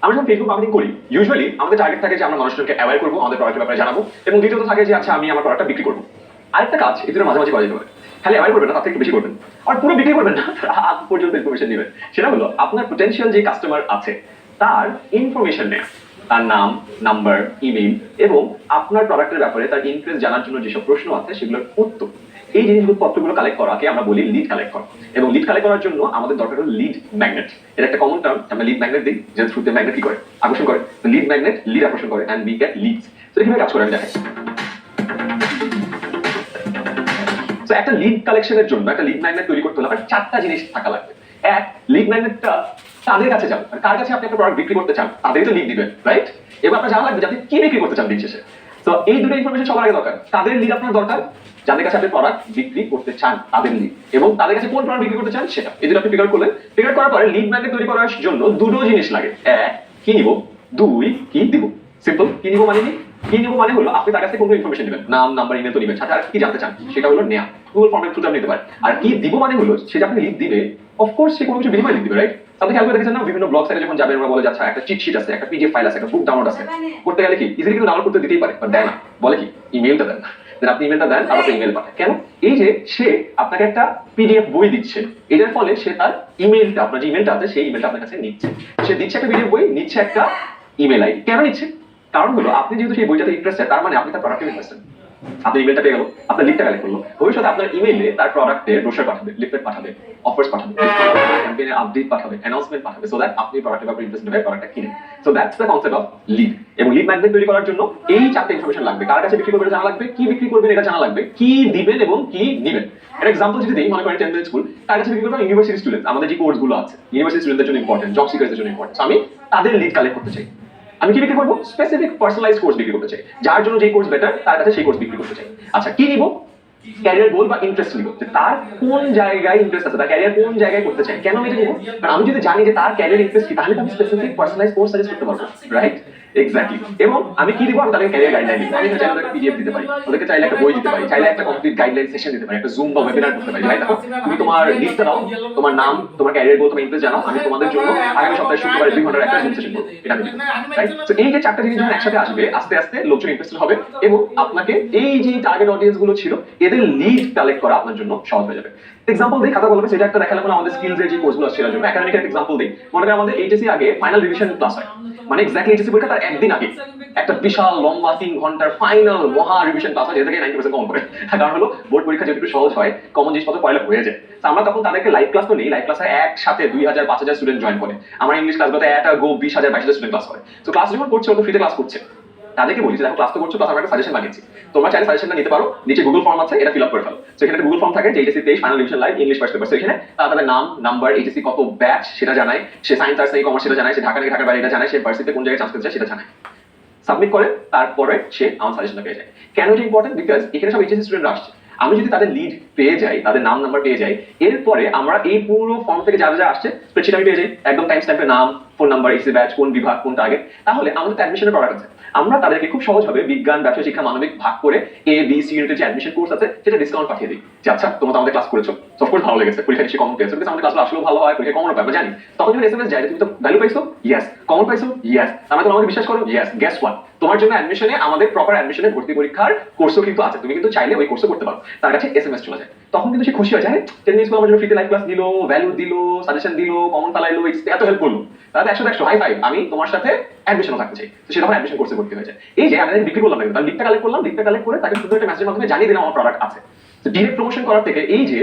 আমরা যখন Facebook marketing করি ইউজুয়ালি আমাদের টার্গেট থাকে যে আমরা মানুষজনকে অ্যাওয়্যার করবো, আমাদের প্রোডাক্টের ব্যাপারে জানাবো, এবং দ্বিতীয়ত থাকে যে আচ্ছা আমি আমার প্রোডাক্টটা বিক্রি করবো। আরেকটা কাজ এদের মাঝামাঝি করা যেতে পারে, খালি অ্যাওয়্যার করবেন না, তার থেকে একটু বেশি করবেন। আর পুরো বিক্রি করবেন না, আগ পর্যন্ত ইনফরমেশন নেবেন। সেটা হলো আপনার পোটেনশিয়াল যে কাস্টমার আছে তার ইনফরমেশন নেয়া, তার নাম, নাম্বার, ইমেইল এবং আপনার প্রোডাক্টের ব্যাপারে তার ইন্টারেস্ট জানার জন্য যেসব প্রশ্ন আছে সেগুলোর উত্তর, এই জিনিসগুলো পত্রগুলো কালেক্ট করাকে আমরা বলি লিড কালেক্ট করা। এবং লিড কালেক্ট করার জন্য আমাদের দরকার হলো লিড ম্যাগনেট। এটা একটা কমন টার্ম, আমরা লিড ম্যাগনেট দিই, যে থ্রুতে ম্যাগনেট কি করে, আকর্ষণ করে। লিড ম্যাগনেট লিড আকর্ষণ করে এন্ড উই গেট লিডস। তো কিভাবে কাজ করে আমি দেখাই। তো একটা লিড কালেকশনের জন্য একটা লিড ম্যাগনেট তৈরি করতে হলে আপনার চারটা জিনিস থাকা লাগবে। এক, লিড ম্যাগনেটটা তাদের কাছে যাবে, কার কাছে আপনি একটা প্রোডাক্ট বিক্রি করতে চান তাদেরই তো লিড দিবেন, রাইট? এবার আপনার জানা লাগবে যে আপনি কি বিক্রি করতে চান দিন শেষে। তো এই দুটো ইনফরমেশন সবার আগে দরকার। তাদের লিড আপনার দরকার, যাদের কাছে আপনি প্রোডাক্ট বিক্রি করতে চান তাদের লিড, এবং তাদের কাছে কোন প্রোডাক্ট বিক্রি করতে চান সেটা। এই দুটো আপনি ফিগার করলেন। ফিগার করার পরে লিড ম্যাগনেট তৈরি করার জন্য দুটো জিনিস লাগে। এক, কি নিব, দুই, কি দিব। সিম্পল। কি নিব মানে কি নিব মানে হলো আপনি তার কাছে কোনো ইনফরমেশন নেবেন, নাম, নাম্বার, ইমেল তো নেবেন, সাথে আর কি জানতে চান সেটা হলো নেয়া, গুগল ফর্মের থ্রুতে আপনি নিতে পারেন। আর কি দিব মানে হলো সেটা আপনি লিড দিবে, অফকোর্স সে কোনো কিছু বিনিময় লিড দিবে, রাইট? আপনি খেয়াল করে দেখেছেন না, বিভিন্ন ব্লগ সাইটে যখন যাবেন ওরা বলে যাচ্ছে একটা চিট শিট আছে, একটা পিডিএফ ফাইল আছে, একটা বুক ডাউনলোড আছে, করতে গেলে কি ইজিলি কিন্তু ডাউনলোড করতে দিতেই পারে, বাট দেয় না। বলে কি ইমেলটা দেন না, দেন আপনি ইমেলটা দেন, তারপর ইমেল পাঠায়। কেন? এই যে সে আপনাকে একটা পিডিএফ বই দিচ্ছে, এটার ফলে সে তার ইমেলটা, আপনার যে ইমেলটা আছে সেই ইমেলটা আপনার কাছে নিচ্ছে। সে দিচ্ছে একটা পিডিএফ বই, নিচ্ছে একটা ইমেল আইডি। কেন নিচ্ছে? কারণ হলো আপনি যেহেতু সেই বইটাতে ইন্টারেস্টেড, তার মানে আপনি তার প্রোডাক্টে ইন্টারেস্টেড। আপনি ইমেলটা পেয়ে গেল, আপনার লিডটা কালেক্ট করলো, ভবিষ্যতে আপনার ইমেইলে তার প্রোডাক্টের ব্রোশার পাঠাবে, লিফলেট পাঠাবে, অফার্স পাঠাবে, ক্যাম্পেইনের আপডেট পাঠাবে, অ্যানাউন্সমেন্ট পাঠাবে, সো দ্যাট আপনি প্রোডাক্টের ব্যাপারে ইন্টারেস্টেড হয়ে প্রোডাক্টটা কিনেন। So that's the concept of lead. এবং লিড ম্যাগনেট তৈরি করার জন্য এই চারটি ইনফরমেশন লাগবে। কার কাছে বিক্রি করবেন জানা লাগবে, কি বিক্রি করবেন এটা জানা লাগবে, কি দিবেন এবং কি নিবেন। একটা এক্সাম্পল যদি দেই, মনে করেন 10 মিনিট স্কুল, তার কাছে বিক্রি করবেন ইউনিভার্সিটি স্টুডেন্ট, আমাদের যে কোর্স গুলো আছে ইউনিভার্সিটি স্টুডেন্টদের জন্য ইম্পর্টেন্ট, জব সিকারদের জন্য ইম্পর্টেন্ট। আমি তাদের লিড কালেক্ট করতে চাই। আমি কি বিক্রি করবো? স্পেসিফিক পার্সোনালাইজ কোর্স বিক্রি করতে চাই, যার জন্য যে কোর্স বেটার তার কাছে সেই কোর্স বিক্রি করতে চাই। আচ্ছা, কি নিব? ক্যারিয়ার গোল বা ইন্টারেস্ট নিব, যে তার কোন জায়গায় ইন্টারেস্ট আছে, তার ক্যারিয়ার কোন জায়গায় করতে চায়। কেন আমি এটা নিব? কারণ আমি যদি জানি যে তার ক্যারিয়ার ইন্টারেস্ট কি, তাহলে আমি স্পেসিফিক পার্সোনালাইজ কোর্স সাজেস্ট করতে পারবো, রাইট? এক্স্যাক্টলি। এবং আমি কি দিব? আমি তাদের ক্যারিয়ার গাইডলাইন দিব। আমি চাইলে ওদেরকে পিডিএফ দিতে পারি, ওদেরকে চাইলে একটা বই দিতে পারি, চাইলে একটা কমপ্লিট গাইডলাইন সেশন দিতে পারি, একটা জুম বা ওয়েবিনার করতে পারি। ভাই দেখো, তুমি তোমার লিস্টটা দাও, তোমার নাম, তোমার ক্যারিয়ার গোল, তোমার ইন্টারেস্ট জানাও, আমি তোমাদের জন্য আগামী সপ্তাহে শুক্রবার 2 ঘন্টার একটা জুম সেশন করব। এটা আমি দিব, রাইট? তো এই যে চারটা জিনিস যখন একসাথে আসবে, আস্তে আস্তে লোকজন ইন্টারেস্টেড হবে এবং আপনাকে এই যে টার্গেট অডিয়েন্স গুলো ছিল এদের লিড কালেক্ট করা আপনার জন্য সহজ হয়ে যাবে। এক্সাম্পল দেই, খাতা কলমে সেটা একটা দেখালাম না, আমাদের স্কিলস এর যে কোর্সগুলো আছে সেটার জন্য একাডেমিক একটা এক্সাম্পল দেই। মনে করেন আমাদের এইচএসসি আগে ফাইনাল রিভিশন ক্লাস হয়, মানে এক্স্যাক্টলি এইচএসসি পরীক্ষা তার একদিন আগে একটা বিশাল লম্বা 3 ঘন্টার ফাইনাল মহা রিভিশন ক্লাস হয়, যেটা থেকে 90% কমন করে। কারণ হলো বোর্ড পরীক্ষা যেহেতু সহজ হয়, কমন জিনিসপত্র পড়লে হয়ে যায়। তো আমরা তখন তাদেরকে লাইভ ক্লাস তো নেই, লাইভ ক্লাসে একসাথে 2000 5000 স্টুডেন্ট জয়েন করে। আমার ইংলিশ ক্লাসগুলোতে একটা গো 20000 22000 স্টুডেন্ট ক্লাস করে। তো ক্লাস যখন করছে, ও তো ফ্রিতে ক্লাস করছে, তাদেরকে বলি যে দেখো ক্লাস তো করছো, ক্লাস আমরা একটা সাজেশন বানিয়েছি, তোমরা চাইলে সাজেশনটা নিতে পারো, নিচে গুগল ফর্ম আছে, এটা ফিল আপ করে ফেলো। তো এখানে একটা গুগল ফর্ম থাকে যে HSC 23 final revision live English first paper. এখানে তাদের নাম, নাম্বার, এইচএসসি কত ব্যাচ সেটা জানায়, সে সায়েন্স আর্টস নাকি কমার্স সেটা জানায়, সে ঢাকা নাকি ঢাকার বাইরে এটা জানায়, সে ভার্সিটিতে কোন জায়গায় চান্স পেতে চায় সেটা জানায়, সাবমিট করে, তারপরে সে আমার সাজেশনটা পেয়ে যায়। কেন এটা ইম্পর্টেন্ট? বিকজ এখানে সব এইচএসসি স্টুডেন্টরা আসছে, আমি যদি তাদের লিড পেয়ে যাই, তাদের নাম নাম্বার পেয়ে যাই, এরপরে আমরা এই পুরো ফর্ম থেকে যা যা আসছে স্প্রেডশিট আমি পেয়ে যাই, একদম টাইম স্ট্যাম্পে নাম, ফোন নাম্বার, এইচএসসি ব্যাচ, কোন বিভাগ, কোন টার্গেট। তাহলে আমাদের তো অ্যাডমিশনের প্রোডাক্ট আছে, আমরা তাদেরকে খুব সহজভাবে বিজ্ঞান, ব্যবসা, শিক্ষা, মানবিক ভাগ করে এ বি সি ইউনিটের যে অ্যাডমিশন কোর্স আছে সেটা ডিসকাউন্ট পাঠিয়ে দিই, যে আচ্ছা তোমরা তো আমাদের ক্লাস করেছো, অফকোর্স ভালো লেগেছে, পরীক্ষা নিশ্চয়ই কমন পেয়েছো, কিন্তু আমাদের ক্লাসগুলো আসলেও ভালো হয়, পরীক্ষা কমন পাই আমরা জানি। তখন যখন এসএমএস যায় তুমি তো ভ্যালু পাইছো, ইয়েস, কমন পাইছো, ইয়েস, আমরা তো আমাকে বিশ্বাস করো, ইয়েস, গেস হোয়াট, তোমার জন্য অ্যাডমিশনে আমাদের প্রপার অ্যাডমিশনে ভর্তি পরীক্ষার কোর্সও কিন্তু আছে, তুমি কিন্তু চাইলে ওই কোর্সও করতে পারো। তার কাছে এসএমএস চলে যায়, তখন কিন্তু সে খুশি হয়ে যায়, 10 মিনিটস আমার জন্য ফ্রিতে লাইভ ক্লাস দিলো, ভ্যালু দিলো, সাজেশন দিলো, কমন পালাইলো, এত হেল্প করলো, তাহলে 100 হাই ফাইভ, আমি তোমার সাথে অ্যাডমিশনও থাকতে চাই। তো সে তখন অ্যাডমিশন কোর্সে ভর্তি হয়ে যায়। এই যে আমি বিক্রি করলাম, তার লিডটা কালেক্ট করলাম, লিডটা কালেক্ট করে তাকে শুধু একটা মেসেজের মাধ্যমে জানিয়ে দিলাম আমার প্রোডাক্ট আছে। তো ডিরেক্ট প্রমোশন করার থেকে এই যে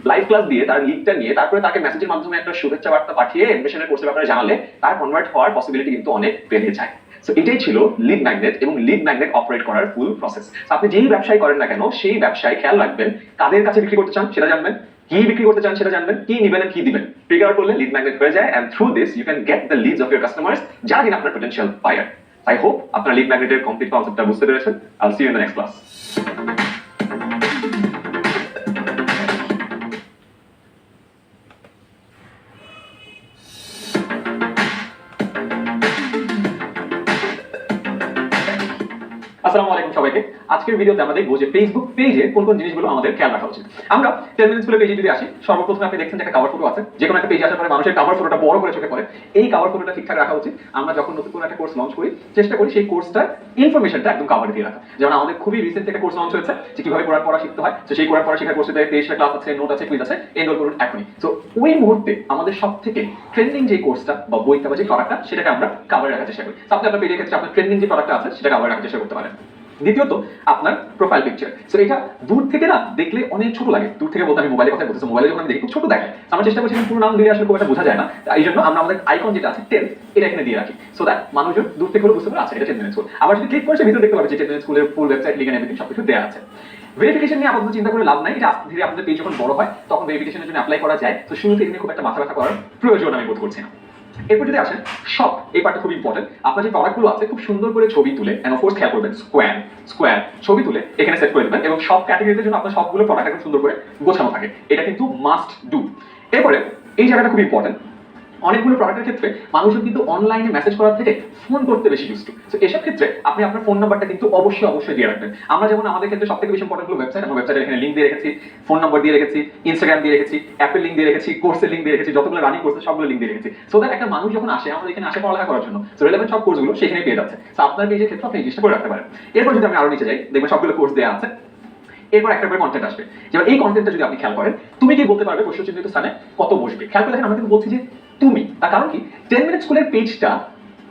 লাইভ ক্লাস দিয়ে তার লিডটা নিয়ে তারপরে তাকে মেসেজের মাধ্যমে একটা শুভেচ্ছা বার্তা পাঠিয়ে অ্যাডমিশনের কোর্সের ব্যাপারে জানালে তার কনভার্ট হওয়ার পসিবিলিটি কিন্তু অনেক বেড়ে যায়। সো এটাই ছিল লিড ম্যাগনেট এবং লিড ম্যাগনেট অপারেট করার ফুল প্রসেস। আপনি যেই ব্যবসায় করেন না কেন সেই ব্যবসায় খেয়াল রাখবেন কাদের কাছে বিক্রি করতে চান সেটা জানবেন, কি বিক্রি করতে চান সেটা জানবেন, কি নিবেন কি দিবেন, ফিগার করলে লিড ম্যাগনেট হয়ে যায়, and through this you can get the leads of your customers, যারা কিনা আপনার পটেনশিয়াল বায়ার। আই হোপ আপনারা লিড ম্যাগনেটের কমপ্লিট কনসেপ্টটা বুঝতে পেরেছেন। I will see you in the next class. আসসালামু আলাইকুম সবাইকে। আজকের ভিডিওতে আমরা দেখবো যে ফেসবুক পেজে কোন কোন জিনিসগুলো আমাদের খেয়াল রাখা উচিত। আমরা 10 মিনিটস স্কুলের পেজে যদি আসি, সর্বপ্রথমে আপনি দেখছেন যে একটা কভার ফটো আছে। যে কোনো একটা পেজে আসার পরে মানুষের কভার ফটোটা বড় করে চোখে পড়ে। এই কভার ফটোটা ঠিকঠাক রাখা উচিত। আমরা যখন নতুন কোনো একটা কোর্স লঞ্চ করি, চেষ্টা করি সেই কোর্সটার ইনফরমেশনটা একদম কভারে দিয়ে রাখা। যেমন আমাদের খুবই রিসেন্ট একটা কোর্স লঞ্চ হয়েছে যে কিভাবে কোরআন পড়া শিখতে হয়। তো সেই কোরআন পড়া শেখার কোর্সে 23টা ক্লাস আছে, নোট আছে, কুইজ আছে, এনরোল করুন এখনই। তো ওই মুহূর্তে আমাদের সবথেকে ট্রেন্ডিং যে কোর্সটা বা বইটা বা যে প্রোডাক্টটা, সেটাকে আমরা কভারে রাখার চেষ্টা করি। আপনি আপনার পেজের ক্ষেত্রে আপনার ট্রেন্ডিং যে প্রোডাক্টটা আছে সেটা কভারে রাখার চেষ্টা করতে পারেন। দ্বিতীয়ত আপনার প্রোফাইল পিকচার। সো এটা দূর থেকে না দেখলে অনেক ছোট লাগে। দূর থেকে বলতে আমি মোবাইলে কথা বলতেছি, মোবাইলে যখন আমি দেখি খুব ছোট দেখায়। আমরা চেষ্টা করছি পুরো নাম দিয়ে আসলে খুব একটা বোঝা যায় না। এই জন্য আমরা আমাদের আইকন যেটা আছে টেল, এটা এখানে দিয়ে রাখি। সো দ্যাট মানুষজন দূর থেকে হলে বুঝতে পারে আচ্ছা এটা 10 মিনিট স্কুল। আবার যদি ক্লিক করে ভিতরে দেখতে পাবে যে 10 মিনিট স্কুলের full website, link and everything সবকিছু দেওয়া আছে। ভেরিফিকেশন নিয়ে আপাতত চিন্তা করে লাভ নাই। এটা আস্তে ধীরে আপনাদের পেজ যখন বড় হয় তখন ভেরিফিকেশনের জন্য অ্যাপ্লাই করা যায়। তো শুরুতে এখানে খুব একটা মাথা ব্যথা করার প্রয়োজন আমি বোধ করছি না। এরপর যদি আসেন শপ, এই পার্টটা খুব ইম্পর্টেন্ট। আপনার যে প্রোডাক্টগুলো আছে খুব সুন্দর করে ছবি তুলে, এন্ড অফ কোর্স খেয়াল করবেন স্কোয়ার ছবি তুলে এখানে সেট করে দেবেন, এবং সব ক্যাটাগরিতে জন্য আপনার সবগুলো প্রোডাক্ট একদম সুন্দর করে গোছানো থাকে। এটা কিন্তু মাস্ট ডু। এরপরে এই জায়গাটা খুব ইম্পর্টেন্ট। অনেকগুলো প্রোডাক্টের ক্ষেত্রে মানুষজন কিন্তু অনলাইনে মেসেজ করার থেকে ফোন করতে বেশি ইউজ টু। তো এসব ক্ষেত্রে আপনি আপনার ফোন নাম্বারটা কিন্তু অবশ্যই দিয়ে রাখবেন। আমরা যেমন আমাদের ক্ষেত্রে সবথেকে বেশি ইম্পর্টেন্ট হলো ওয়েবসাইট। আমরা ওয়েবসাইটে এখানে লিংক দিয়ে রেখেছি, ফোন নাম্বার দিয়ে রেখেছি, ইনস্টাগ্রাম দিয়ে রেখেছি, অ্যাপের লিংক দিয়ে রেখেছি, কোর্সের লিংক দিয়ে রেখেছি, যতগুলো রানিং কোর্স সবগুলো লিংক দিয়ে রেখেছি। সো দ্যাট একটা মানুষ যখন আসে আমাদের এখানে আসে পড়ালেখা করার জন্য, সো রিলেভেন্ট সব কোর্সগুলো সেখানে পেয়ে যাচ্ছে। সো আপনার পেজের ক্ষেত্রে আপনি এই জিনিসটা করে রাখতে পারেন। এরপর যদি আমি আরো নিচে যাই, দেখবেন সবগুলো কোর্স দেওয়া আছে। এরপর একটা করে কন্টেন্ট আসবে। যেমন এই কন্টেন্টটা যদি আপনি খেয়াল করেন, তুমি কি বলতে পারবে প্রশ্নচিহ্নিত স্থানে কত বসবে। খেয়াল করে দেখেন আমরা কিন্তু বলছি যে তুমি, তার কারণ কি 10 মিনিট স্কুলের পেজটা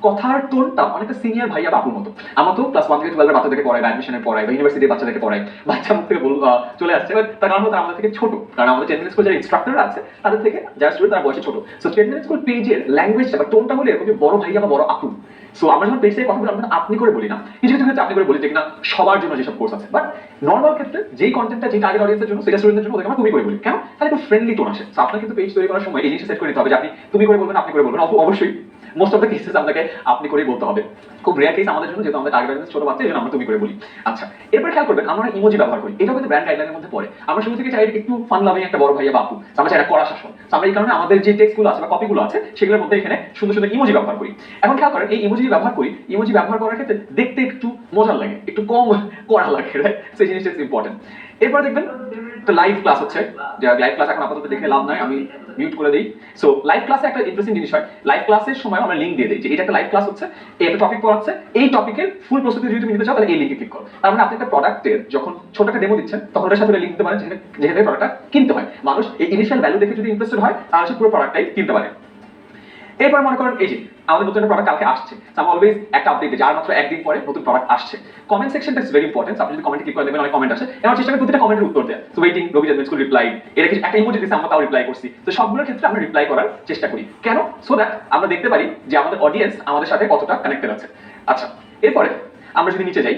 কথার টোনটা অনেকটা সিনিয়র ভাইয়া বাপুর মতো। আমরা তো ক্লাস 1 থেকে 12 এর বাচ্চাদেরকে পড়াই, বা অ্যাডমিশনের পড়াই, বা ইউনিভার্সিটির বাচ্চাদেরকে পড়াই। বাচ্চা মুখ থেকে চলে আসছে, তার কারণ হচ্ছে আমাদের থেকে ছোট। কারণ আমাদের 10 মিনিট স্কুল যারা ইনস্ট্রাক্টর আছে তাদের থেকে যারা স্টুডেন্ট তারা বয়সে ছোট। সো 10 মিনিট স্কুল পেজের ল্যাঙ্গুয়েজটা বা টোনটা হলে এরকম বড় ভাইয়া বা বড় আপু। সো আমরা যখন পেজ থেকে কথা বলি আমরা আপনি করে বলি না, কিছু কিছু ক্ষেত্রে আপনি করে বলি যে কিনা সবার জন্য যেসব কোর্স আছে। বাট নর্মাল ক্ষেত্রে যেই কন্টেন্টটা যে টার্গেট অডিয়েন্সের জন্য সেটা স্টুডেন্টদের জন্য ওদেরকে আমরা তুমি করে বলি। কেন? তাহলে একটু ফ্রেন্ডলি টোন আসে। সো আপনার কিন্তু পেজ তৈরি করার সময় এই জিনিসটা সেট করে নিতে হবে যে আপনি তুমি করে বলবেন, আপনি করে বলবেন। অবশ্যই মোস্ট অফ দ্য কেসেস আপনাকে আপনি করেই বলতে হবে। খুব রেয়ার কেস আমাদের জন্য, যেহেতু আমাদের টার্গেট অডিয়েন্স ছোট বাচ্চা, এই জন্য আমরা তুমি করে বলি। আচ্ছা, এরপর খেয়াল করবেন আমরা ইমোজি ব্যবহার করি। এটাও কিন্তু ব্র্যান্ড গাইডলাইনের মধ্যে পড়ে। আমরা শুরু থেকে চাই একটু ফান লাভিং একটা বড় ভাইয়া বাপু, আমরা চাই একটা কড়া শাসন। আমরা এই কারণে আমাদের যে টেক্সটগুলো আছে বা কপিগুলো আছে সেগুলোর মধ্যে এখানে সুন্দর সুন্দর ইমোজি ব্যবহার করি। এখন খেয়াল করেন এই ইমোজি ব্যবহার করি, ইমোজি ব্যবহার করার ক্ষেত্রে দেখতে একটু মজার লাগে, একটু কম কড়া লাগে, রাইট? সেই জিনিসটা ইম্পর্টেন্ট। এরপর দেখবেন একটা লাইভ ক্লাস হচ্ছে। লাইভ ক্লাস এখন আপাতত দেখে লাভ নাই, আমি মিউট করে দিই। সো লাইভ ক্লাসে একটা ইন্টারেস্টিং জিনিস হয়, লাইভ ক্লাসের সময় আমরা লিংক দিয়ে দিই যে এটা একটা লাইভ ক্লাস হচ্ছে, এই একটা টপিক পড়াচ্ছে, এই টপিকের ফুল প্রস্তুতি যদি তুমি নিতে চাও তাহলে এই লিংকে ক্লিক করো। তার মানে আপনি একটা প্রোডাক্টের যখন ছোট একটা ডেমো দিচ্ছেন তখন ওটার সাথে লিংক দিতে পারেন, যেখানে প্রোডাক্টটা কিনতে হয়। মানুষ এই ইনিশিয়াল ভ্যালু দেখে যদি ইন্টারেস্টেড হয় তাহলে সে পুরো প্রোডাক্টটাই কিনতে পারে। এরপর মনে করেন এই যে আমাদের নতুন একটা প্রোডাক্ট কালকে আসছে, আমি অলওয়েজ একটা আপডেট দিই, আর মাত্র একদিন পরে নতুন প্রোডাক্ট আসছে। কমেন্ট সেকশনটা ইজ ভেরি ইম্পর্টেন্ট। আপনি যদি কমেন্টে ক্লিক করে দেবেন অনেক কমেন্ট আসে, আমার চেষ্টা করি প্রতিটা কমেন্টের উত্তর দেওয়া। সো ওয়েটিং, রবি জাজমেন্ট স্কুল রিপ্লাই, এটা কিছু একটা ইমোজি দিয়েছে আমরা তাও রিপ্লাই করছি। তো সবগুলোর ক্ষেত্রে আমরা রিপ্লাই করার চেষ্টা করি। কেন? সো দ্যাট আমরা দেখতে পারি যে আমাদের অডিয়েন্স আমাদের সাথে কতটা কানেক্টেড আছে। আচ্ছা, এরপরে আমরা যদি নিচে যাই,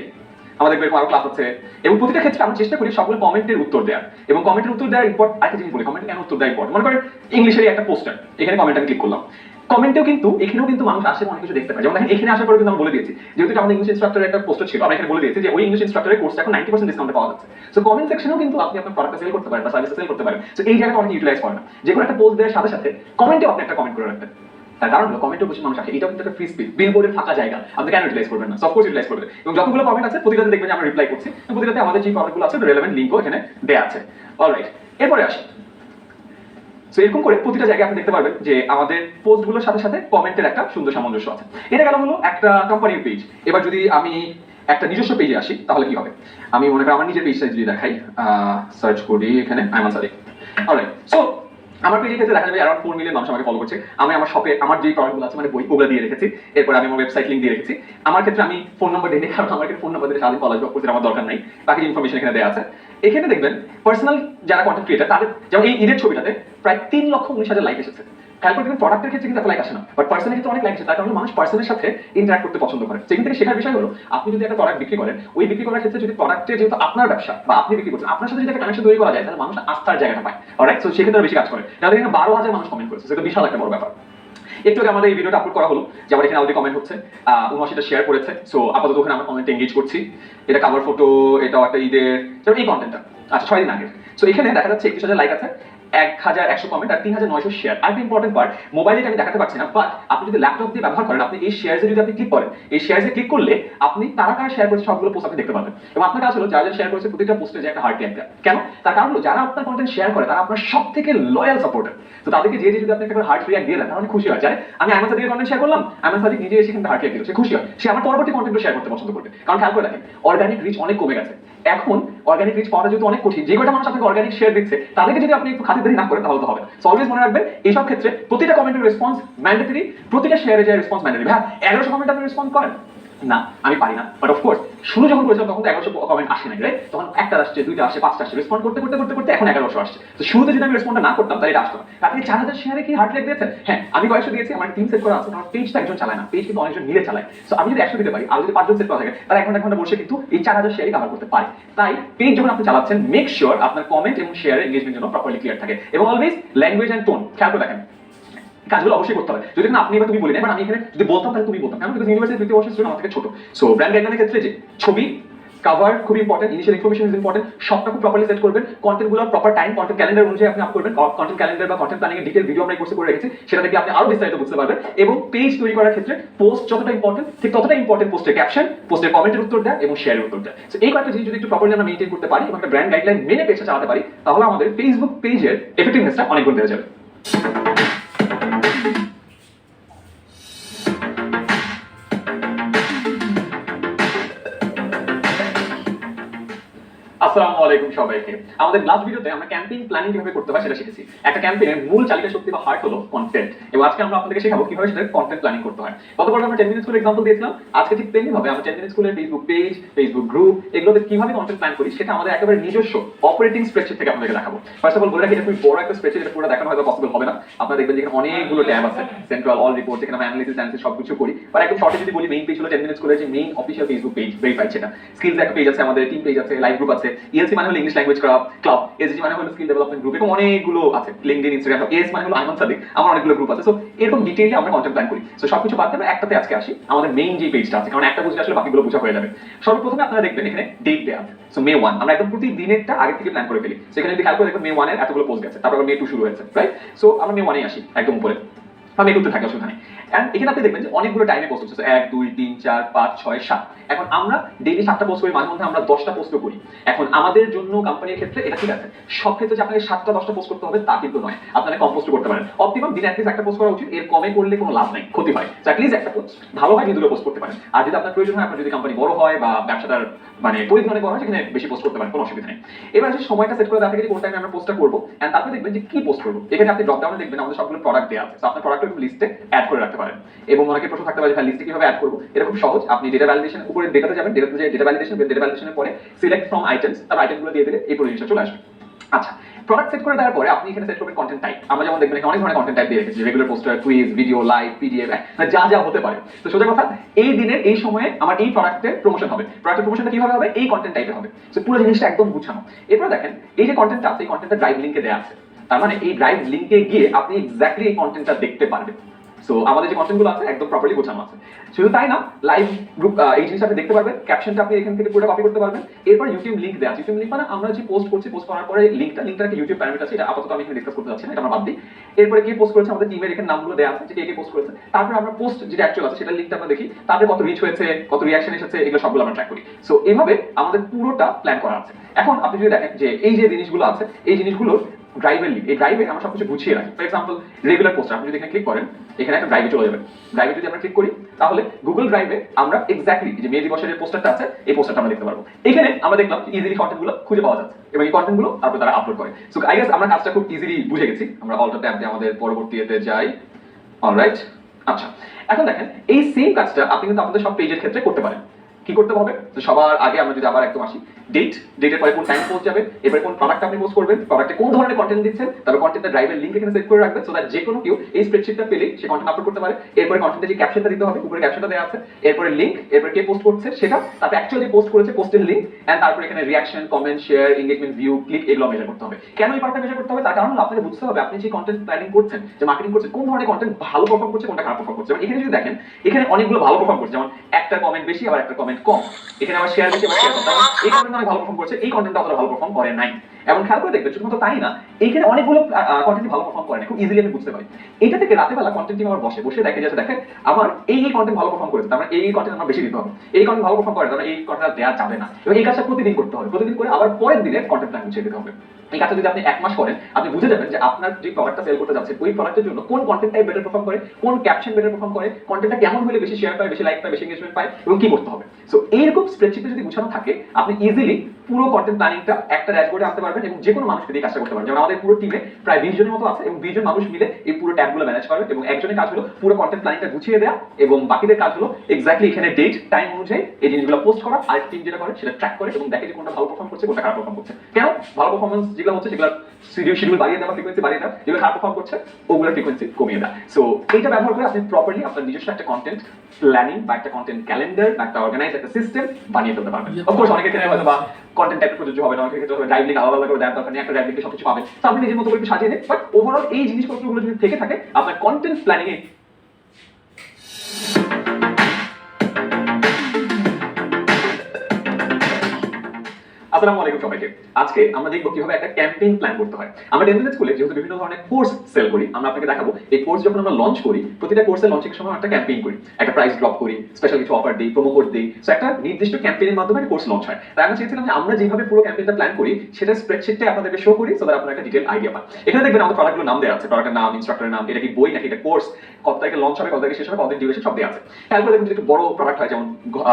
আমাদের আরো ক্লাস আছে, এবং প্রতিটা ক্ষেত্রে আমরা চেষ্টা করি সবগুলো কমেন্টের উত্তর দেওয়ার। এবং কমেন্টের উত্তর দেওয়ার ইম্পর্টেন্ট আরেকটা জিনিস বলি, কমেন্টে কেন উত্তর দেওয়া ইম্পর্টেন্ট। মনে করেন ইংলিশেরই একটা পোস্টার, এখানে কমেন্ট আমি ক্লিক করলাম, কমেন্টেও কিন্তু এখানেও কিন্তু মানুষ আসে অনেক কিছু দেখতে পায়। যেমন দেখেন এখানে আসার পরে কিন্তু আমরা বলে দিয়েছি, যেহেতু আমাদের ইংলিশ ইনস্ট্রাক্টরের একটা পোস্টার ছিল, আমরা এখানে বলে দিয়েছি যে ওই ইংলিশ ইনস্ট্রাক্টরের কোর্সটা এখন 90% ডিসকাউন্টে পাওয়া যাচ্ছে। সো কমেন্ট সেকশনেও কিন্তু আপনি আপনার প্রোডাক্টটা সেল করতে পারেন বা সার্ভিস সেল করতে পারেন। সো এই জায়গাটা অনেক ইউটিলাইজ করে না, যে কোনো একটা পোস্ট দেওয়ার সাথে সাথে কমেন্টেও আপনি একটা কমেন্ট করে রাখবেন। তার কারণ হলো কমেন্টে বেশি মানুষ আসে, এটাও কিন্তু একটা ফ্রি স্পিচ, বিলবোর্ডের ফাঁকা জায়গা, আপনি কেন ইউটিলাইজ করবেন না? অফকোর্স ইউটিলাইজ করবেন। এবং যতগুলো কমেন্ট আছে প্রতিটাতে দেখবেন যে আমরা রিপ্লাই করছি, প্রতিটাতে আমাদের যে প্রোডাক্টগুলো আছে রিলেভেন্ট লিংকও এখানে দেয়া আছে। অলরাইট, এরপরে আসি। সো এরকম করে প্রতিটা জায়গায় আপনি দেখতে পারবেন যে আমাদের পোস্টগুলোর সাথে সাথে কমেন্টের একটা সুন্দর সামঞ্জস্য আছে। এটা গেল হলো একটা কোম্পানির পেজ। এবার যদি আমি একটা নিজস্ব পেজে আসি তাহলে কি হবে? আমি মনে করি আমার নিজের পেজটা যদি দেখাই, সার্চ করি এখানে আইমান সাদিক। অলরাইট, সো আমার পেজের ক্ষেত্রে দেখা যাবে অ্যারাউন্ড 4 মিলিয়ন মানুষ আমাকে ফলো করছে। আমি আমার শপে আমার যে প্রোডাক্টগুলো আছে মানে বই, ওগুলো দিয়ে রেখেছি। এরপর আমি আমার ওয়েবসাইট লিংক দিয়ে রেখেছি। আমার ক্ষেত্রে আমি ফোন নাম্বার দিই, কারণ আমার ফোন নাম্বার দিয়ে সারাদিন কলেজ করতে আমার দরকার নাই। বাকি ইনফরমেশন এখানে দেওয়া আছে। এখানে দেখবেন পার্সোনাল যারা কন্টেন্ট ক্রিয়েটার তাদের, যেমন এই ঈদের ছবিটাতে প্রায় 3,19,000 লাইক এসেছে। খেয়াল করে দেখবেন প্রোডাক্টের ক্ষেত্রে কিন্তু এত লাইক আসে না, বাট পার্সনের ক্ষেত্রে অনেক লাইক আসে। তার কারণে মানুষ পার্সনের সাথে ইন্টারঅ্যাক্ট করতে পছন্দ করে। সেখান থেকে শেখার বিষয় হলো আপনি যদি একটা প্রোডাক্ট বিক্রি করেন, ওই বিক্রি করার ক্ষেত্রে যদি প্রোডাক্টের যেহেতু আপনার ব্যবসা বা আপনি বিক্রি করছেন, আপনার সাথে যদি একটা কানেকশন তৈরি করা যায় তাহলে মানুষ আস্থার জায়গাটা পায়। অলরাইট, সো সেক্ষেত্রে বেশি কাজ করে। তাহলে এখানে 12,000 মানুষ কমেন্ট করেছে, সেটা বিশাল একটা বড় ব্যাপার। একটু আগে আমাদের এই ভিডিওটা আপলোড করা হলো, যে আমার এখানে অলরেডি কমেন্ট হচ্ছে, উনআশিটা শেয়ার করেছে। সো আপাতত ওখানে আমরা কমেন্টে এঙ্গেজ করছি। এটা কভার ফটো, এটাও একটা ঈদের, যেমন এই কন্টেন্টটা আচ্ছা 6 দিন আগে। সো এখানে দেখা যাচ্ছে 21,000 লাইক আছে, 1100 কমেন্ট আর 3900 শেয়ার। আর ইম্পর্টেন্ট পার্ট, মোবাইলে আমি দেখাতে পারছি না, বাট আপনি যদি ল্যাপটপ দিয়ে ব্যবহার করেন, আপনি এই শেয়ারসে যদি আপনি ক্লিক করেন, এই শেয়ারসে ক্লিক করলে আপনি কারা কারা শেয়ার করেছে সবগুলো পোস্ট আপনি দেখতে পাবেন। এবং আপনার কাজ হলো যারা যারা শেয়ার করেছে প্রত্যেকটা পোস্টে যে একটা হার্ট ক্লিক দেওয়া। কেন? তার কারণ হলো যারা আপনার কন্টেন্ট শেয়ার করে তারা আপনার সবথেকে লয়াল সাপোর্টার। তো তাদেরকে যে যদি আপনি একটা হার্ট রিঅ্যাক্ট দিয়ে দেন তাহলে খুশি হয়। জানেন আমি আইমান সাদিকের কন্টেন্ট শেয়ার করলাম, আইমান সাদিক নিজে এসে কিন্তু হার্ট রিঅ্যাক্ট দিল, সে খুশি হয়, সে আমার পরবর্তী কন্টেন্টও শেয়ার করতে পছন্দ করবে। কারণ খেয়াল করে দেখেন অর্গানিক রিচ অনেক কমে গেছে। এখন অর্গানিক রিচ পাওয়াটা যেহেতু অনেক কঠিন, যে কটা মানুষ আপনাকে অর্গানিক শেয়ার দিচ্ছে তাদেরকে যদি আপনি একটু খাতিরদারি না করেন তাহলে তো হবে না। সো অলওয়েজ মনে রাখবেন এইসব ক্ষেত্রে প্রতিটা কমেন্টের রেসপন্স ম্যান্ডেটরি, প্রতিটা শেয়ারে যে রেসপন্স ম্যান্ডেটরি। হ্যাঁ 1100 কমেন্ট আপনি রেসপন্স করেন না, আমি পারি না, বাট অফকোর্স শুরু যখন করেছিলাম তখন তো 1100 কমেন্ট আসে নাই, রাইট? তখন একটা আসছে, দুইটা আসছে, পাঁচটা আসছে, রেসপন্ড করতে করতে করতে করতে এখন 1100 আসছে। তো শুরুতে যদি আমি রেসপন্ডটা না করতাম তাহলে এটা আসতো না। আপনি 4000 শেয়ারে কি হার্ট রেট দিয়েছেন? হ্যাঁ আমি কয়েকশো দিয়েছি, আমার টিম সেট করা আছে, কারণ পেজটা একজন চালায় না, পেজ কিন্তু অনেকজন মিলে চালায়। সো আমি যদি 100 দিতে পারি আর যদি 5 জন সেট করা থাকে তারা এক ঘন্টা বসে কিন্তু এই 4000 শেয়ারই কভার করতে পারে। তাই পেজ যখন আপনি চালাচ্ছেন মেক শিওর আপনার কমেন্ট এবং শেয়ারের এনগেজমেন্ট যেন প্রপারলি ক্লিয়ার থাকে। এবং অলওয়েজ ল্যাঙ্গুয়েজ এন্ড টোন খেয়াল করে দেখেন, কাজগুলো অবশ্যই করতে হবে। যদি না আপনি বা তুমি বলি না, আমি এখানে যদি বলতাম তাহলে তুমি বলতাম, কারণ বিকজ ইউনিভার্সিটি তৃতীয় বর্ষের স্টুডেন্ট আমার থেকে ছোট। সো ব্র্যান্ড গাইডলাইনের ক্ষেত্রে যে ছবি কভার খুব important, initial information is important, সবটা খুব প্রপারলি সেট করবেন, কন্টেন্টগুলো প্রপার টাইম কন্টেন্ট ক্যালেন্ডার অনুযায়ী আপনি আপ করবেন। কন্টেন্ট ক্যালেন্ডার বা কন্টেন্ট প্ল্যানিং এর ডিটেইল ভিডিও আমরা এই কোর্সে করে রেখেছি, সেটা থেকে আপনি আরো বিস্তারিত বুঝতে পারবেন। এবং পেজ তৈরি করার ক্ষেত্রে পোস্ট যতটা ইম্পর্টেন্ট ঠিক ততটা ইম্পর্টেন্ট পোস্টের ক্যাপশন, পোস্টের কমেন্টের উত্তর দেয় এবং শেয়ারের উত্তর দেয়। সো এই কয়েকটা জিনিস যদি একটু প্রপারলি আমরা মেইনটেইন করতে পারি এবং একটা ব্র্যান্ড গাইডলাইন মেনে পেজটা চালাতে পারি তাহলে আমাদের ফেসবুক পেজের এফেক্টিভনেসটা অনেক গুণ বেড়ে যাবে। আসসালামু আলাইকুম সবাইকে। আমাদের লাস্ট ভিডিওতে আমরা ক্যাম্পেইন প্ল্যানিং কিভাবে করতে হয় সেটা শিখেছি। একটা ক্যাম্পেইনের মূল চালিকা শক্তি বা হার্ট হলো কন্টেন্ট, এবং আজকে আমরা আপনাদেরকে শেখাবো কিভাবে সেটা কন্টেন্ট প্ল্যানিং করতে হয়। গতবার আমরা 10 মিনিট স্কুলের এক্সাম্পল দিয়েছিলাম, আজকে ঠিক তেমনি ভাবে আমরা 10 মিনিট স্কুলের ফেসবুক পেজ, ফেসবুক গ্রুপ এগুলোতে কিভাবে কন্টেন্ট প্ল্যান করি সেটা আমাদের একেবারে নিজস্ব অপারেটিং স্প্রেডশিট থেকে আপনাদেরকে দেখাবো। ফার্স্ট অফ অল বলে রাখি, এটা খুব বড় একটা স্প্রেডশিট, এটা পুরো দেখানো হয়তো পসিবল হবে না। আপনারা দেখবেন যেখানে অনেকগুলো ট্যাব আছে, সেন্ট্রাল, অল রিপোর্ট, যেখানে আমরা অ্যানালিসিস অ্যানালিসিস সবকিছু করি। আর একদম শর্টে যদি বলি, মেইন পেজ হলো 10 মিনিট স্কুলের যে main official Facebook page, verified সেটা। স্কিলস একটা পেজ আছে, আমাদের টিম পেজ আছে, লাইভ গ্রুপ আছে, ইএলসি মানে হলো ইংলিশ ল্যাঙ্গুয়েজ ক্লাব, এসজি মানে হলো স্কিল ডেভেলপমেন্ট গ্রুপ, এরকম অনেকগুলো আছে, লিংকডইন, ইনস্টাগ্রাম। এস মানে হলো আইমান সাদিক, আমার অনেকগুলো গ্রুপ আছে। সো এরকম ডিটেইলি আমরা কন্টেন্ট প্ল্যান করি। সো সবকিছু বাদ দিয়ে আমরা একটাতে আজকে আসি, আমাদের মেইন যে পেজটা আছে, কারণ একটা বুঝলে আসলে বাকিগুলো বোঝা হয়ে যাবে। সর্বপ্রথমে আপনারা দেখবেন এখানে ডেট দেয়া আছে। সো মে 1 আমরা একদম প্রতিদিনেরটা আগে থেকে প্ল্যান করে ফেলি। সেখানে যদি খেয়াল করে দেখবেন মে 1 এর এতগুলো পোস্ট গেছে, তারপর মে 2 শুরু হয়েছে, রাইট? সো আমরা মে 1 এ আসি একদম উপরে, আমি করতে থাকি অসুবিধা নেই। এন্ড এখানে আপনি দেখবেন যে অনেকগুলো টাইমে পোস্ট হচ্ছে, 1 2 3 4 5 6 7। এখন আমরা ডেইলি 7টা পোস্ট করি, মাঝে মধ্যে আমরা 10টা পোস্টও করি। এখন আমাদের জন্য কোম্পানির ক্ষেত্রে এটা ঠিক আছে, সব ক্ষেত্রে যে আপনাকে 7টা 10টা পোস্ট করতে হবে তা কিন্তু নয়, আপনারা কম পোস্ট করতে পারেন। অপটিমাম দিনে অ্যাটলিস্ট একটা পোস্ট করা উচিত, এর কমে করলে কোনো লাভ নাই, ক্ষতি হয়। সো অ্যাটলিস্ট একটা পোস্ট ভালো হয়, দুটো পোস্ট করতে পারেন। আর যদি আপনার প্রয়োজন হয়, আপনার যদি কোম্পানি বড় হয় বা ব্যবসাটার মানে পরিধি অনেক বড় হয়, সেখানে বেশি পোস্ট করতে পারেন, কোনো অসুবিধা নেই। এবার আসলে সময়টা সেট করে দেওয়া থাকে যে কোন টাইমে আমরা পোস্টটা করবো, এন্ড তারপরে দেখবেন যে কি পোস্ট করবো। এখানে আপনি ড্রপ ডাউনে দেখবেন আমাদের সবগুলো প্রোডাক্ট দেওয়া আছে। সো আপনার প্রোডাক্ট একটু লিস্টে অ্যাড করে রাখতে পারেন। এবং অনেকে প্রশ্ন থাকতে পারে যে লিস্টে কিভাবে অ্যাড করবো, এটা খুব সহজ। আপনি ডেটা ভ্যালিডেশন উপরে ডেটাতে যাবেন, ডেটাতে যে ডেটা ভ্যালিডেশনের পরে সিলেক্ট ফ্রম আইটেমস, তার আইটেমগুলো দিয়ে দিলে এই পুরো জিনিসটা চলে আসবে। আচ্ছা, প্রোডাক্ট সেট করে দেওয়ার পরে আপনি এখানে সেট করবেন কন্টেন্ট টাইপ। আমরা যেমন দেখবেন এখানে অনেক ধরনের কন্টেন্ট টাইপ দিয়ে রেখেছি, regular poster, quiz, video, live, PDF, মানে যা যা হতে পারে। তো সোজা কথা, এই দিনের এই সময়ে আমার এই প্রোডাক্টের প্রমোশন হবে। প্রোডাক্টের প্রমোশনটা কিভাবে হবে? এই কন্টেন্ট টাইপে হবে। তো পুরো জিনিসটা একদম গুছানো। এরপর দেখেন এই যে কন্টেন্টটা আছে, এই কন্টেন্টটা ড্রাইভ লিংকে দেওয়া আছে। তার মানে এই ড্রাইভ লিংকে গিয়ে আপনি এক্স্যাক্টলি এই কন্টেন্টটা দেখতে পারবেন। সো আমাদের যে কন্টেন্টগুলো আছে একদম প্রপারলি গোছানো আছে। শুধু তাই না, লাইভ গ্রুপ এই জিনিসটা আপনি দেখতে পারবেন, ক্যাপশনটা আপনি এখান থেকে পুরো কপি করতে পারবেন। এরপর ইউটিউব লিংক দেওয়া আছে। ইউটিউব লিংক মানে আমরা যে পোস্ট করছি, পোস্ট করার পরে লিংকটার একটা ইউটিউব প্যারামিটার আছে, এটা আপাতত আমি এখানে ডিসকাস করতে যাচ্ছি না, এটা আমরা বাদ দিই। এরপরে কে পোস্ট করেছে, আমাদের টিমের এখানে নামগুলো দেওয়া আছে যে কে কে পোস্ট করেছে। তারপর আমরা পোস্ট যেটা অ্যাকচুয়াল আছে সেটা লিংকটা আমরা দেখি, তারপরে কত রিচ হয়েছে, কত রিঅ্যাকশন এসেছে, এগুলো সবগুলো আমরা ট্র্যাক করি। সো এইভাবে আমাদের পুরোটা প্ল্যান করা আছে। এখন আপনি যদি দেখেন যে এই যে জিনিসগুলো আছে, এই জিনিসগুলো ড্রাইভের লিঙ্ক, এই ড্রাইভে আমরা সবকিছু গুছিয়ে রাখি। ফর এক্সাম্পল রেগুলার পোস্ট আপনি যদি এখানে ক্লিক করেন, এখানে একটা ড্রাইভে চলে যাবেন। ড্রাইভে যদি আমরা ক্লিক করি তাহলে গুগল ড্রাইভে আমরা এক্স্যাক্টলি যে মে দিবসের যে পোস্টারটা আছে এই পোস্টারটা আমরা দেখতে পারবো। এখানে আমরা দেখলাম ইজিলি কন্টেন্টগুলো খুঁজে পাওয়া যাচ্ছে এবং এই কন্টেন্টগুলো তারপর তারা আপলোড করে। সো আই গেস আমরা কাজটা খুব ইজিলি বুঝে গেছি। আমরা অল্টো ট্যাব দিয়ে আমাদের পরবর্তীতে যাই। অলরাইট, আচ্ছা এখন দেখেন এই সেম কাজটা আপনি কিন্তু আপনাদের সব পেজের ক্ষেত্রে করতে পারেন। কি করতে হবে? তো সবার আগে আমরা যদি আবার একদম আসি, ডেটের পরে কোন টাইম পোস্ট যাবে, এরপরে কোন প্রোডাক্ট আপনি পোস্ট করবেন, প্রোডাক্টে কোন ধরনের কন্টেন্ট দিচ্ছেন, তারপর কন্টেন্টের ড্রাইভের লিংক এখানে সেট করে রাখবেন সো দ্যাট যে কোনো কেউ এই স্প্রেডশিটটা পেলে সে কন্টেন্ট আপলোড করতে পারে। এরপরে কন্টেন্টের যে ক্যাপশনটা দিতে হবে, উপরে ক্যাপশনটা দেওয়া আছে, এরপরে লিংক, এরপরে কে পোস্ট করছে সেটা, তারপর অ্যাকচুয়ালি পোস্ট করেছে পোস্টের লিংক, এন্ড তারপর এখানে reaction, comment, share, engagement, view, click এগুলো মেজার করতে হবে। কেন এই পার্টটা মেজার করতে হবে? তার কারণ হলো আপনাকে বুঝতে হবে আপনি যে কন্টেন্ট প্ল্যানিং করছেন, যে মার্কেটিং করছেন, কোন ধরনের কন্টেন্ট ভালো পারফর্ম করছে, কোনটা খারাপ পারফর্ম করছে। এখানে যদি দেখেন এখানে অনেকগুলো ভালো পারফর্ম করছে, যেমন একটা কমেন্ট বেশি আবার একটা কমেন্ট কম, এখানে আবার শেয়ার বেশি আবার শেয়ার কম। এই কন্টেন্ট অনেক ভালো পারফর্ম করছে, এই কন্টেন্টটা অতটা ভালো পারফর্ম করে নাই। এবং খেয়াল করে দেখবেন শুধুমাত্র তাই না, এইখানে অনেকগুলো কন্টেন্ট ভালো পারফর্ম করে না, খুব ইজিলি আমি বুঝতে পারি। এটা থেকে রাতে বেলা কন্টেন্ট টিম আমার বসে দেখে যে দেখে আমার এই কন্টেন্ট ভালো পারফর্ম করেছে, তার মানে এই কন্টেন্ট আমার বেশি দিতে হবে, এই কন্টেন্ট ভালো পারফর্ম করে তার মানে এই কন্টেন্ট দেওয়া যাবে না, এবং এই কাজটা প্রতিদিন করতে হবে। প্রতিদিন করে আবার পরের দিনের কন্টেন্ট প্ল্যান গুছিয়ে দিতে হবে। এই কাজটা যদি আপনি 1 মাস করেন, আপনি বুঝে যাবেন যে আপনার যে প্রোডাক্টটা সেল করতে যাচ্ছে ওই প্রোডাক্টের জন্য কোন কন্টেন্ট টাইপ বেটার পারফর্ম করে, কোন ক্যাপশন বেটার পারফর্ম করে, কন্টেন্টটা কেমন হলে বেশি শেয়ার পায়, বেশি লাইক পায়, বেশি এনগেজমেন্ট পায়, এবং কি করতে হবে। সো এইরকম স্প্রেডশিটে যদি গুছানো থাকে, আপনি ইজিলি পুরো কন্টেন্ট প্ল্যানিংটা একটা ড্যাশবোর্ডে আনতে পারবেন এবং যে কোনো মানুষকে দিয়ে কাজটা করতে পারবেন। যেমন আমাদের পুরো টিমে প্রায় 20 জনের মতো আছে, এবং 20 জন মানুষ মিলে এই পুরো ট্যাবগুলো ম্যানেজ করবে, এবং একজনের কাজ হলো পুরো কন্টেন্ট প্ল্যানিংটা গুছিয়ে দেওয়া, এবং বাকিদের কাজ হলো এক্স্যাক্টলি এখানে ডেট টাইম অনুযায়ী এই জিনিসগুলো পোস্ট করা। আর টিম যেটা করে সেটা ট্র্যাক করে এবং দেখে যে কোনটা ভালো পারফর্ম করছে, কোনটা খারাপ পারফর্ম করছে। কেন ভালো পারফরমেন্স যেগুলো হচ্ছে সেগুলো শিডিউল বাড়িয়ে দেওয়া, ফ্রিকোয়েন্সি বাড়িয়ে দেওয়া, যেগুলো খারাপ পারফর্ম করছে ওগুলোর ফ্রিকোয়েন্সি কমিয়ে দেওয়া। সো এইটা ব্যবহার করে আপনি প্রপারলি আপনার নিজস্ব একটা কন্টেন্ট প্ল্যানিং বা একটা কন্টেন্ট ক্যালেন্ডার বা একটা অর্গানাইজ একটা সিস্টেম বানিয়ে ফেলতে পারবেন। অফকোর্স অনেকের ক্ষেত্রে হয়তো বা কন্টেন্ট টাইপের প্রযোজ্য হবে না, অনেকের ক্ষেত্রে হবে ড্রাইভ লিঙ্ক আলাদা আলাদা করে দেওয়ার দরকার নেই, একটা ড্রাইভ লিঙ্কে সবকিছু পাবেন। তো আপনি নিজের মতো করে একটু সাজিয়ে নিন, বাট ওভারঅল এই জিনিসপত্রগুলো যদি থেকে থাকে আপনার কন্টেন্ট প্ল্যানিং এ আসসালামু আলাইকুম সবাইকে। আজকে আমরা দেখব কিভাবে একটা ক্যাম্পেইন প্ল্যান করতে হয়। আমরা ডেন্টাল স্কুলে যেহেতু বিভিন্ন ধরনের কোর্স সেল করি, আমরা আপনাকে দেখাবো এই কোর্স যখন আমরা লঞ্চ করি, প্রতিটা কোর্সের লঞ্চিং সময় একটা ক্যাম্পেইন করি, একটা প্রাইস ড্রপ করি, স্পেশাল কিছু অফার দিই, প্রোমো কোড দিই। সো একটা নির্দিষ্ট ক্যাম্পেইনের মাধ্যমে একটা কোর্স লঞ্চ হয়। তাই আমরা চেয়েছিলাম যে আমরা যেভাবে পুরো ক্যাম্পেইনটা প্ল্যান করি সেটা স্প্রেডশিটে আপনাদেরকে শো করি, সো দ্যাট আপনারা একটা ডিটেইল আইডিয়া পান। এখানে দেখবেন আমাদের প্রোডাক্টগুলোর নাম দেওয়া আছে, প্রোডাক্টের নাম, ইনস্ট্রাক্টরের নাম, এটা কি বই নাকি এটা কোর্স, কত তারিখে লঞ্চ হবে, কত তারিখে শেষ হবে, কত দিন ডিউরেশন সব দেওয়া আছে। খেয়াল করে দেখবেন যদি একটু বড় প্রোডাক্ট হয়, যেমন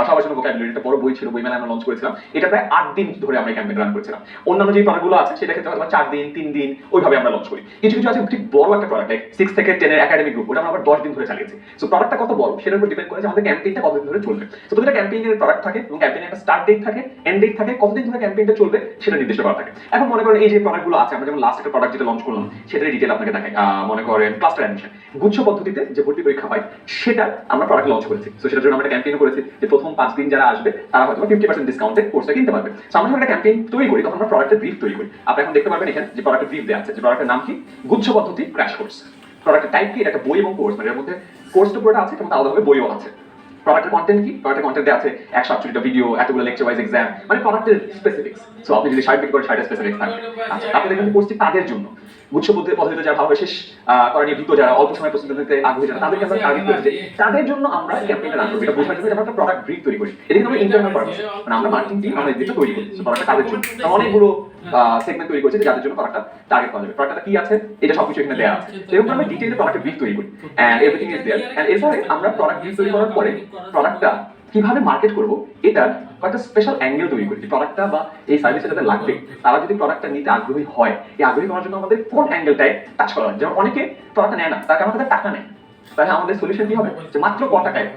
সবার জন্য ভোকাবুলারি, একটা বড় বই ছিল, বই মেলা আমরা লঞ্চ করেছিলাম, এটা প্রায় 8 দিন ধরে আমরা ক্যাম্পেইন রান করেছিলাম। অন্যান্য যে প্রোডাক্টগুলো আছে সেটা ক্ষেত্রে হয়তো 4 দিন 3 দিন ওইভাবে আমরা লঞ্চ করি। কিছু কিছু আছে ঠিক বড় একটা প্রোডাক্ট, লাইক 6 থেকে 10 এর একাডেমিক গ্রুপ, ওটা আমরা আবার 10 দিন ধরে চালিয়েছি। সো প্রোডাক্টটা কত বড় সেটার উপর ডিপেন্ড করে যে আমাদের ক্যাম্পেইনটা কতদিন ধরে চলবে। সো প্রতিটা ক্যাম্পেইনের প্রোডাক্ট থাকে এবং ক্যাম্পেইনের একটা স্টার্ট ডেট থাকে, এন্ড ডেট থাকে, কতদিন ধরে ক্যাম্পেইনটা চলবে সেটা নির্দিষ্ট করা থাকে। এখন মনে করেন এই যে প্রোডাক্টগুলো আছে, আমরা যেমন লাস্ট একটা প্রোডাক্ট যেটা লঞ্চ করলাম সেটার ডিটেইল আপনাকে দেখাই। মনে করেন ক্লাস্টার অ্যাডমিশন, গুচ্ছ পদ্ধতিতে যে ভর্তি পরীক্ষা হয় সেটা আমরা প্রোডাক্ট লঞ্চ করেছি। সো সেটার জন্য আমরা একটা ক্যাম্পেইন করেছি যে প্রথম 5 দিন যারা আসবে তারা হয়তো 50% ডিসকাউন্টে কোর্সটা কিনতে পারবে। সো আমরা যখন একটা ক্যাম্পেইন তৈরি করি তখন আমরা প্রোডাক্টের ব্রিফ তৈরি করি। আপনি এখন দেখতে পারবেন এখানে যে প্রোডাক্টের ব্রিফ দেওয়া আছে, যে প্রোডাক্টের নাম কি, গুচ্ছ পদ্ধতি ক্র্যাশ কোর্স। প্রোডাক্টের টাইপ কি, এটা একটা বই এবং কোর্স, মানে এর মধ্যে কোর্স তো পুরোটা আছে এবং আলাদাভাবে বইও আছে। প্রোডাক্টের কন্টেন্ট কি, প্রোডাক্টের কন্টেন্টে আছে 148টা ভিডিও, এতগুলো লেকচার ওয়াইজ এক্সাম, মানে প্রোডাক্টের স্পেসিফিক্স। সো আপনি যদি শার্ট বিক্রি করেন শার্টের স্পেসিফিক্স থাকবে। আচ্ছা, আপনি দেখেন কোর্সটি তাদের জন্য গুচ্ছ পদ্ধতিতে যারা ভালোভাবে শেষ করা নিয়ে ভীত, যারা অল্প সময় প্রস্তুতি নিতে আগ্রহী, যারা তাদেরকে আমরা টার্গেট করতে চাই, তাদের জন্য আমরা ক্যাম্পেইনটা রান করি। এটা বোঝার জন্য আমরা একটা প্রোডাক্ট ব্রিফ তৈরি করি। এদিকে আমরা ইন্টারনাল পারপাস, মানে আমরা মার্কেটিং টিম আমরা এদিকে তৈরি করি প্রোডাক্টটা তাদের জন্য। আমরা অনেকগুলো সেগমেন্ট তৈরি করেছি যাদের জন্য প্রোডাক্টটা টার্গেট করা যাবে। প্রোডাক্টটা কি আছে এটা সবকিছু এখানে দেওয়া আছে। এরকম আমরা ডিটেইলে প্রোডাক্টের ব্রিফ তৈরি করি and everything is there. And এরপরে আমরা প্রোডাক্ট ব্রিফ তৈরি করার পরে প্রোডাক্টটা কিভাবে মার্কেট করব এটার একটা স্পেশাল অ্যাঙ্গেল তৈরি করি। প্রোডাক্টটা বা এই সার্ভিসটা যাদের লাগবে তারা যদি প্রোডাক্টটা নিতে আগ্রহী হয়, এই আগ্রহী করার জন্য আমাদের কোন অ্যাঙ্গেলটায় টাচ করা হয়। যেমন অনেকে প্রোডাক্টটা নেয় না, তার কারণ তাদের টাকা নেই। তাহলে আমাদের সলিউশন কি হবে, যে মাত্র ক টাকায়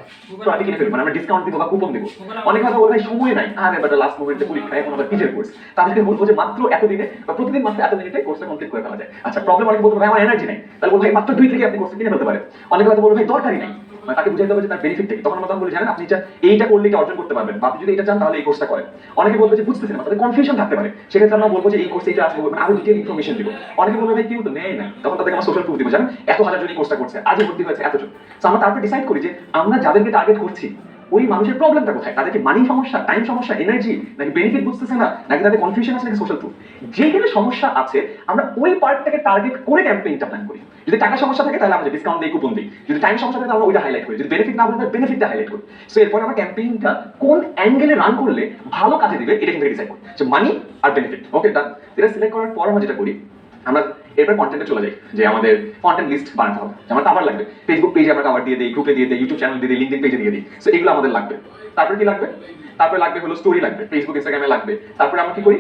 প্রোডাক্ট কিনে ফেলবো, মানে আমরা ডিসকাউন্ট দিব বা কুপন দিব। অনেক কথা বলে ভাই সময় নাই, আরে বাট লাস্ট মোমেন্টে পরীক্ষা, এখন আবার পিজের কোর্স, তাদেরকে বলবো যে মাত্র এত দিনে বা প্রতিদিন মাত্র এত মিনিটে কোর্সটা কমপ্লিট করে ফেলা যায়। আচ্ছা, প্রবলেম অনেক বলতে ভাই আমার এনার্জি নাই, তাহলে বলবো ভাই মাত্র 2 থেকে আপনি কোর্সটা কিনে ফেলতে পারেন। অনেকে হয়তো বলবো ভাই দরকারই নাই, মানে তাকে বুঝাইতে হবে যে তার বেনিফিট কি। তখন আমরা তখন বলি জানেন আপনি এইটা করলে এটা অর্জন করতে পারবেন, বা আপনি যদি এটা চান তাহলে এই কোর্সটা করেন। অনেকে বলবে যে বুঝতেছেন না, তাদের কনফিউশন থাকতে পারে, সেক্ষেত্রে আমরা বলবো যে এই কোর্সে এটা আছে, মানে আরো ডিটেইল ইনফরমেশন দিব। অনেকে বলবে ভাই কেউ তো নেয় না, তখন তাদেরকে আমরা সোশ্যাল প্রুফ দিব, জানেন এত হাজার জন কোর্সটা করছে, আজই ভর্তি হয়েছে এতজন। সো আমরা তারপর ডিসাইড করি যে আমরা যাদেরকে টার্গেট করছি ওই মানুষের প্রবলেমটা কোথায়, তাদেরকে মানি সমস্যা, টাইম সমস্যা, এনার্জি, নাকি বেনিফিট বুঝতেছে না, নাকি তাদের কনফিউশন আছে, নাকি সোশ্যাল প্রুফ। যেখানে সমস্যা আছে আমরা ওই পার্টটাকে টার্গেট করে ক্যাম্পেইনটা প্ল্যান করি। যদি টাকা সমস্যা থাকে তাহলে আমরা ডিসকাউন্ট দিই, কুপন দিই। যদি টাইম সমস্যা থাকে তাহলে আমরা ওইটা হাইলাইট করি। যদি বেনিফিট না হয় তাহলে বেনিফিটটা হাইলাইট করি। সো এরপর আমরা ক্যাম্পেইনটা কোন অ্যাঙ্গেলে রান করলে ভালো কাজে দিবে এটা কিন্তু ডিসাইড করি, যে মানি আর বেনিফিট। ওকে ডান। এটা সিলেক্ট করার পর আমরা যেটা করি, আমরা এরপর কন্টেন্টে চলে যাই, যে আমাদের কন্টেন্ট লিস্ট বানাতে হবে। আমার কভার লাগবে, ফেসবুক পেজে আমরা কভার দিয়ে দিই, গ্রুপে দিয়ে দিই, ইউটিউব চ্যানেল দিয়ে দিই, লিঙ্কডইন পেজে দিয়ে দিই। সো এগুলো আমাদের লাগবে। তারপরে কি লাগবে, তারপরে লাগবে হলো স্টোরি লাগবে, ফেসবুক ইনস্টাগ্রামে লাগবে। তারপরে আমরা কি করি,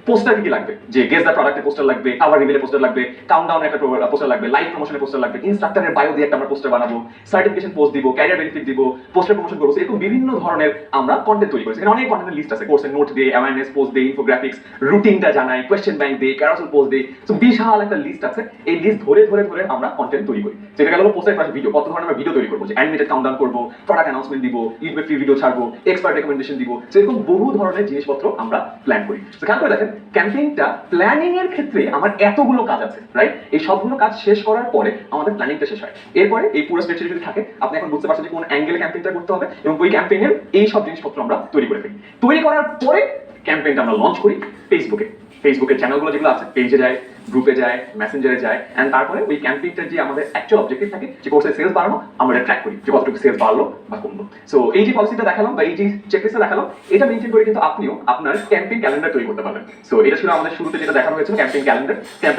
পোস্টার কি লাগবে, যে গেস দ্য প্রোডাক্টের পোস্টার লাগবে, কভার রিভিলের পোস্টার লাগবে, কাউন্টডাউনের একটা পোস্টার লাগবে, লাইভ প্রমোশনের পোস্টার লাগবে, ইনস্ট্রাক্টরের বায়ো দিয়ে একটা আমরা পোস্টার বানাবো, সার্টিফিকেশন পোস্ট দিব, ক্যারিয়ার বেনিফিট দিব, পোস্টার প্রমোশন করবো। এরকম বিভিন্ন ধরনের আমরা কন্টেন্ট তৈরি করেছি। এখানে অনেক কন্টেন্টের লিস্ট আছে, কোর্সের নোট দিয়ে, অ্যাওয়ারনেস পোস্ট দিয়ে, ইনফোগ্রাফিক্স, রুটিনটা জানাই, কোয়েশ্চেন ব্যাংক দিয়ে, ক্যারাসেল পোস্ট দিয়ে। সো বিশাল একটা লিস্ট আছে। এই লিস্ট ধরে ধরে ধরে আমরা কন্টেন্ট তৈরি করি। যেটা গেল পোস্টের পাশে ভিডিও, কত ধরনের আমরা ভিডিও তৈরি করবো, যে অ্যানিমেটেড কাউন্টডাউন করবো, প্রোডাক্ট অ্যানাউন্সমেন্ট দিব, ইউটিউবে ফ্রি ভিডিও ছাড়বো, এক্সপার্ট রেকমেন্ডেশন দিব। এরকম বহু ধরনের জিনিসপত্র আমরা প্ল্যান করি। তো খেয়াল করে দেখেন ক্যাম্পেইনটা প্ল্যানিং এর ক্ষেত্রে আমার এতগুলো কাজ আছে, রাইট? এই সবগুলো কাজ শেষ করার পরে আমাদের প্ল্যানিংটা শেষ হয়। এরপরে এই পুরো স্প্রেডশিট যদি থাকে, আপনি এখন বুঝতে পারছেন যে কোন অ্যাঙ্গেলে ক্যাম্পেইনটা করতে হবে, এবং ওই ক্যাম্পেইনের এই সব জিনিসপত্র আমরা তৈরি করে ফেলি। তৈরি করার পরে ক্যাম্পেইনটা আমরা লঞ্চ করি ফেসবুকে। ফেসবুকের চ্যানেলগুলো যেগুলো আছে, পেজে যায়, গ্রুপে যায়, মেসেঞ্জারে যায়, এন্ড তারপরে ওই ক্যাম্পেইনটার যে আমাদের অ্যাকচুয়াল অবজেক্টিভ থাকে যে কোর্সের সেলস বাড়ানো, আমরা ট্র্যাক করি যে কতটুকু সেলস বাড়লো বা কমলো। সো এই যে পলিসিটা দেখালাম বা এই যে চেকলিস্টটা দেখালাম, এটা মেনটেন করে কিন্তু আপনিও আপনার ক্যাম্পেইন ক্যালেন্ডার তৈরি করতে পারবেন। সো এটা ছিল আমাদের শুরুতে যেটা দেখানো হয়েছিল, ক্যাম্পেইন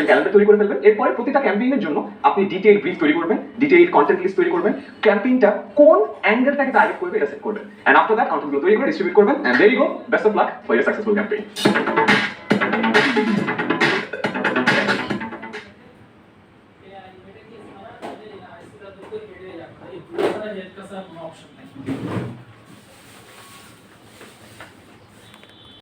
ক্যালেন্ডার তৈরি করে ফেলবেন। এরপরে প্রতিটা ক্যাম্পেইনের জন্য আপনি ডিটেইল ব্রিফ তৈরি করবেন, ডিটেইল কন্টেন্ট লিস্ট তৈরি করবেন, ক্যাম্পেইনটা কোন অ্যাঙ্গেলটাকে টার্গেট করবে এটা সেট করবেন, এন্ড আফটার দ্যাট কন্টেন্টগুলো তৈরি করে ডিস্ট্রিবিউট করবেন, and there you go, best of luck for your successful campaign. Health का सर ऑप्शन नहीं